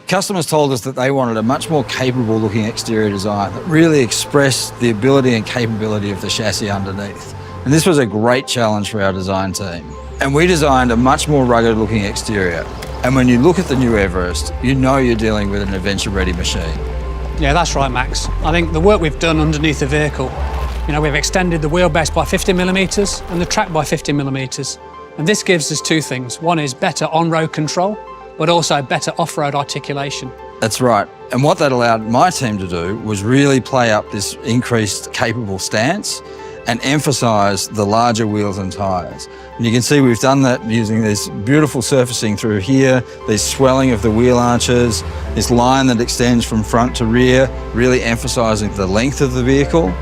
Customers told us that they wanted a much more capable looking exterior design that really expressed the ability and capability of the chassis underneath. And this was a great challenge for our design team. And we designed a much more rugged looking exterior. And when you look at the new Everest, you know you're dealing with an adventure-ready machine. Yeah, that's right, Max. I think the work we've done underneath the vehicle, we've extended the wheelbase by 50mm and the track by 50mm. And this gives us two things. One is better on-road control, but also better off-road articulation. That's right. And what that allowed my team to do was really play up this increased capable stance and emphasise the larger wheels and tyres. And you can see we've done that using this beautiful surfacing through here, this swelling of the wheel arches, this line that extends from front to rear, really emphasising the length of the vehicle.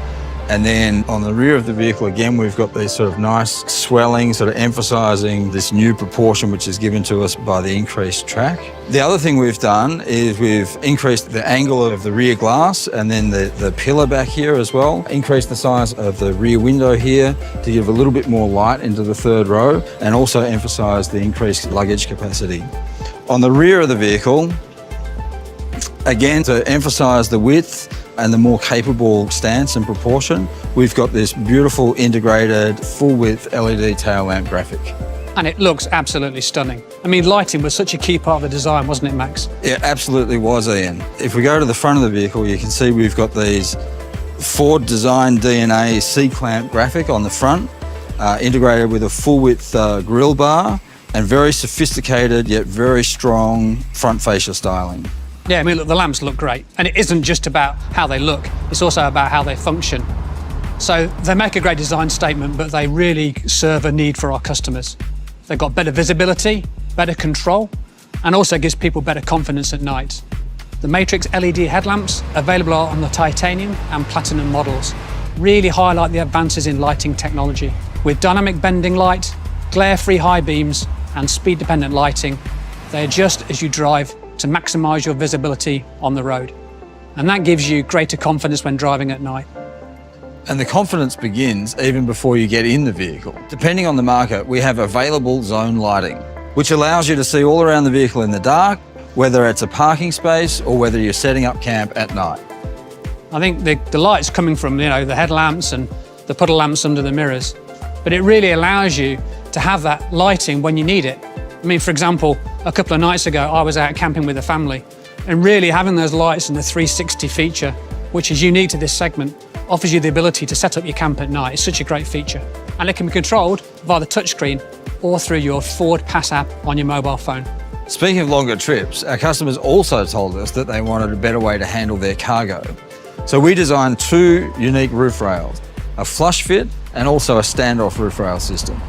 And then on the rear of the vehicle, again, we've got these sort of nice swelling, sort of emphasising this new proportion which is given to us by the increased track. The other thing we've done is we've increased the angle of the rear glass and then the pillar back here as well. Increased the size of the rear window here to give a little bit more light into the third row and also emphasise the increased luggage capacity. On the rear of the vehicle, again, to emphasise the width and the more capable stance and proportion, we've got this beautiful integrated full-width LED tail lamp graphic. And it looks absolutely stunning. I mean, lighting was such a key part of the design, wasn't it, Max? It absolutely was, Ian. If we go to the front of the vehicle, you can see we've got these Ford Design DNA C-clamp graphic on the front, integrated with a full-width grille bar and very sophisticated yet very strong front fascia styling. Yeah, I mean, look, the lamps look great. And it isn't just about how they look, it's also about how they function. So they make a great design statement, but they really serve a need for our customers. They've got better visibility, better control, and also gives people better confidence at night. The Matrix LED headlamps, available on the titanium and platinum models, really highlight the advances in lighting technology. With dynamic bending light, glare-free high beams, and speed-dependent lighting, they adjust as you drive to maximise your visibility on the road. And that gives you greater confidence when driving at night. And the confidence begins even before you get in the vehicle. Depending on the market, we have available zone lighting, which allows you to see all around the vehicle in the dark, whether it's a parking space or whether you're setting up camp at night. I think the light's coming from the headlamps and the puddle lamps under the mirrors, but it really allows you to have that lighting when you need it. I mean, for example, a couple of nights ago, I was out camping with a family, and really having those lights and the 360 feature, which is unique to this segment, offers you the ability to set up your camp at night. It's such a great feature. And it can be controlled via the touchscreen or through your Ford Pass app on your mobile phone. Speaking of longer trips, our customers also told us that they wanted a better way to handle their cargo. So we designed two unique roof rails, a flush fit and also a standoff roof rail system.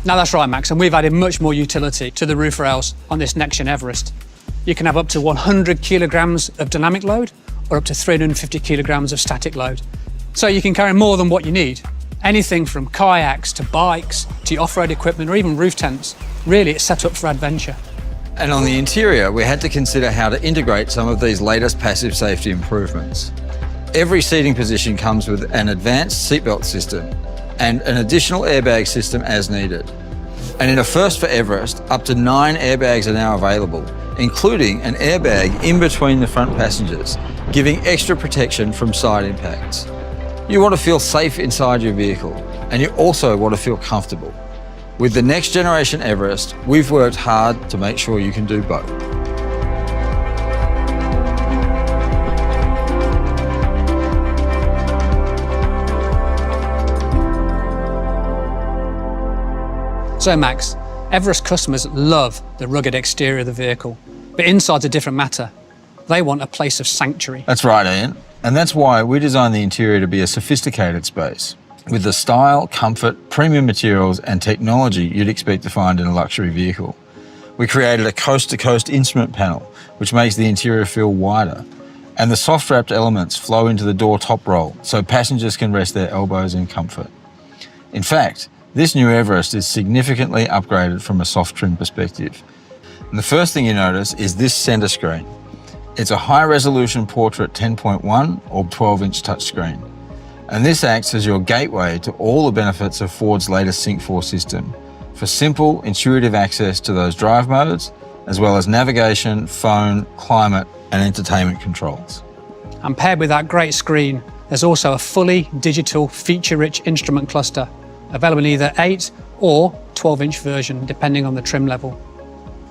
Now that's right, Max, and we've added much more utility to the roof rails on this next-gen Everest. You can have up to 100 kilograms of dynamic load or up to 350 kilograms of static load. So you can carry more than what you need. Anything from kayaks to bikes to your off-road equipment or even roof tents. Really, it's set up for adventure. And on the interior, we had to consider how to integrate some of these latest passive safety improvements. Every seating position comes with an advanced seatbelt system and an additional airbag system as needed. And in a first for Everest, up to 9 airbags are now available, including an airbag in between the front passengers, giving extra protection from side impacts. You want to feel safe inside your vehicle, and you also want to feel comfortable. With the next generation Everest, we've worked hard to make sure you can do both. So Max, Everest customers love the rugged exterior of the vehicle, but inside's a different matter. They want a place of sanctuary. That's right, Ian. And that's why we designed the interior to be a sophisticated space, with the style, comfort, premium materials and technology you'd expect to find in a luxury vehicle. We created a coast-to-coast instrument panel, which makes the interior feel wider. And the soft wrapped elements flow into the door top roll, so passengers can rest their elbows in comfort. In fact, this new Everest is significantly upgraded from a soft trim perspective. And the first thing you notice is this center screen. It's a high resolution portrait 10.1 or 12-inch touchscreen. And this acts as your gateway to all the benefits of Ford's latest Sync 4 system for simple, intuitive access to those drive modes, as well as navigation, phone, climate, and entertainment controls. And paired with that great screen, there's also a fully digital, feature-rich instrument cluster, available in either 8 or 12-inch version, depending on the trim level.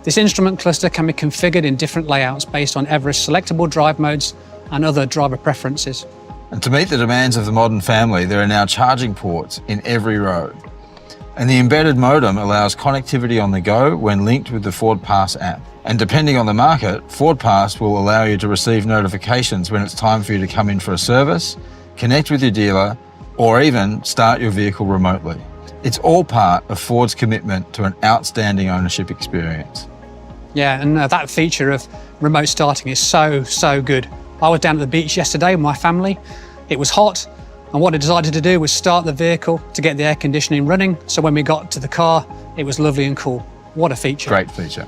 This instrument cluster can be configured in different layouts based on Everest's selectable drive modes and other driver preferences. And to meet the demands of the modern family, there are now charging ports in every row. And the embedded modem allows connectivity on the go when linked with the Ford Pass app. And depending on the market, Ford Pass will allow you to receive notifications when it's time for you to come in for a service, connect with your dealer, or even start your vehicle remotely. It's all part of Ford's commitment to an outstanding ownership experience. Yeah, and that feature of remote starting is so good. I was down at the beach yesterday with my family. It was hot, and what I decided to do was start the vehicle to get the air conditioning running, so when we got to the car, it was lovely and cool. What a feature. Great feature.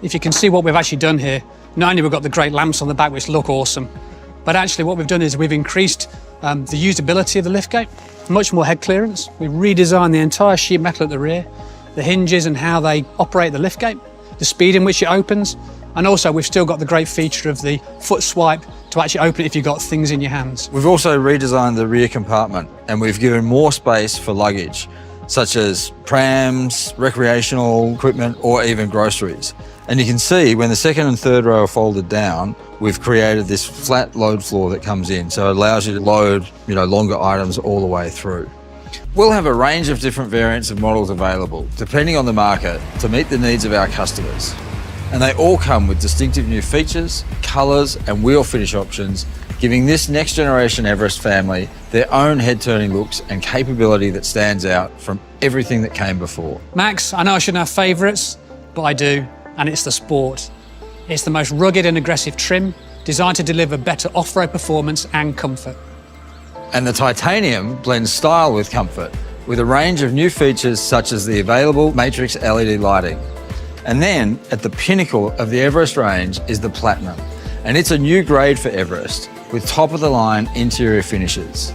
If you can see what we've actually done here, not only we've got the great lamps on the back which look awesome, but actually what we've done is we've increased the usability of the liftgate, much more head clearance. We've redesigned the entire sheet metal at the rear, the hinges and how they operate the liftgate, the speed in which it opens, and also we've still got the great feature of the foot swipe to actually open it if you've got things in your hands. We've also redesigned the rear compartment, and we've given more space for luggage, such as prams, recreational equipment, or even groceries. And you can see when the second and third row are folded down, we've created this flat load floor that comes in, so it allows you to load, longer items all the way through. We'll have a range of different variants of models available, depending on the market, to meet the needs of our customers. And they all come with distinctive new features, colours and wheel finish options, giving this next generation Everest family their own head-turning looks and capability that stands out from everything that came before. Max, I know I shouldn't have favourites, but I do, and it's the Sport. It's the most rugged and aggressive trim, designed to deliver better off-road performance and comfort. And the titanium blends style with comfort, with a range of new features such as the available Matrix LED lighting. And then, at the pinnacle of the Everest range is the Platinum, and it's a new grade for Everest, with top-of-the-line interior finishes.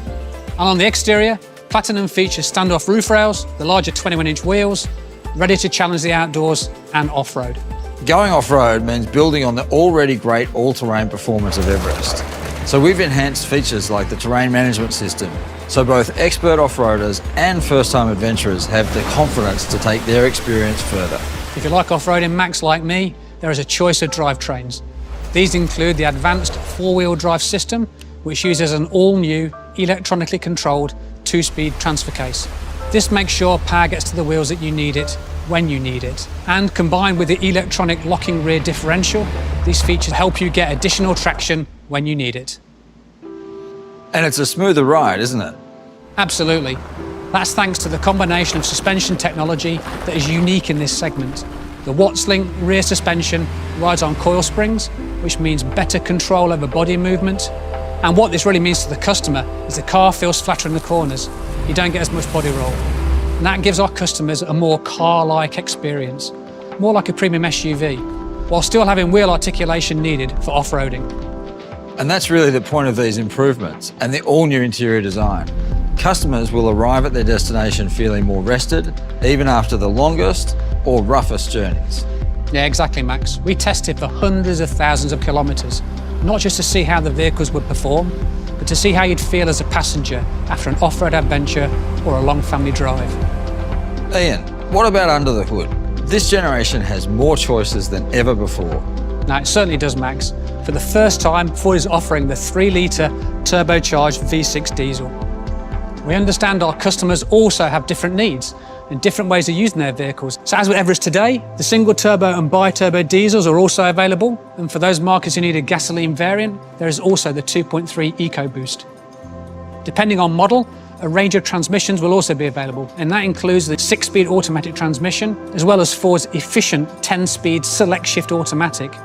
And on the exterior, Platinum features standoff roof rails, the larger 21-inch wheels, ready to challenge the outdoors and off-road. Going off-road means building on the already great all-terrain performance of Everest. So we've enhanced features like the terrain management system, so both expert off-roaders and first-time adventurers have the confidence to take their experience further. If you like off-roading, Max, like me, there is a choice of drivetrains. These include the advanced four-wheel drive system, which uses an all-new electronically controlled 2-speed transfer case. This makes sure power gets to the wheels that you need it, when you need it. And combined with the electronic locking rear differential, these features help you get additional traction when you need it. And it's a smoother ride, isn't it? Absolutely. That's thanks to the combination of suspension technology that is unique in this segment. The Wattslink rear suspension rides on coil springs, which means better control over body movement. And what this really means to the customer is the car feels flatter in the corners. You don't get as much body roll. And that gives our customers a more car-like experience, more like a premium SUV, while still having wheel articulation needed for off-roading. And that's really the point of these improvements and the all-new interior design. Customers will arrive at their destination feeling more rested, even after the longest or roughest journeys. Yeah, exactly, Max. We tested for hundreds of thousands of kilometres, not just to see how the vehicles would perform, but to see how you'd feel as a passenger after an off-road adventure or a long family drive. Ian, what about under the hood? This generation has more choices than ever before. Now, it certainly does, Max. For the first time, Ford is offering the 3-litre turbocharged V6 diesel. We understand our customers also have different needs and different ways of using their vehicles. So as with Everest today, the single turbo and bi-turbo diesels are also available. And for those markets who need a gasoline variant, there is also the 2.3 EcoBoost. Depending on model, A range of transmissions will also be available, and that includes the 6-speed automatic transmission, as well as Ford's efficient 10-speed select shift automatic.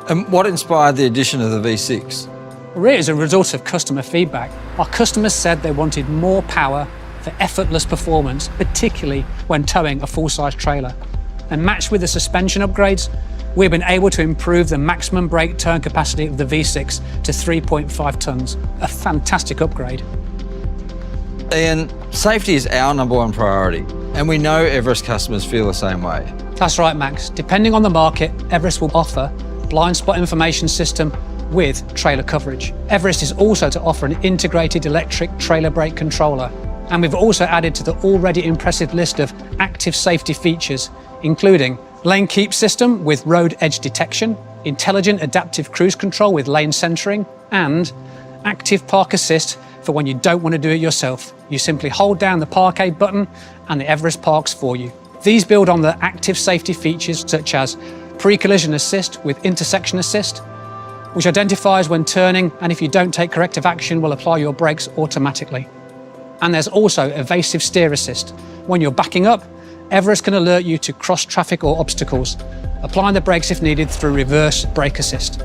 And what inspired the addition of the V6? Really, as a result of customer feedback, our customers said they wanted more power for effortless performance, particularly when towing a full-size trailer. And matched with the suspension upgrades, we've been able to improve the maximum brake turn capacity of the V6 to 3.5 tonnes, a fantastic upgrade. Ian, safety is our #1 priority, and we know Everest customers feel the same way. That's right, Max. Depending on the market, Everest will offer blind spot information system with trailer coverage. Everest is also to offer an integrated electric trailer brake controller. And we've also added to the already impressive list of active safety features, including lane keep system with road edge detection, intelligent adaptive cruise control with lane centering, and active park assist for when you don't want to do it yourself. You simply hold down the park aid button and the Everest parks for you. These build on the active safety features such as pre-collision assist with intersection assist, which identifies when turning, and if you don't take corrective action, will apply your brakes automatically. And there's also evasive steer assist. When you're backing up, Everest can alert you to cross traffic or obstacles, applying the brakes if needed through reverse brake assist.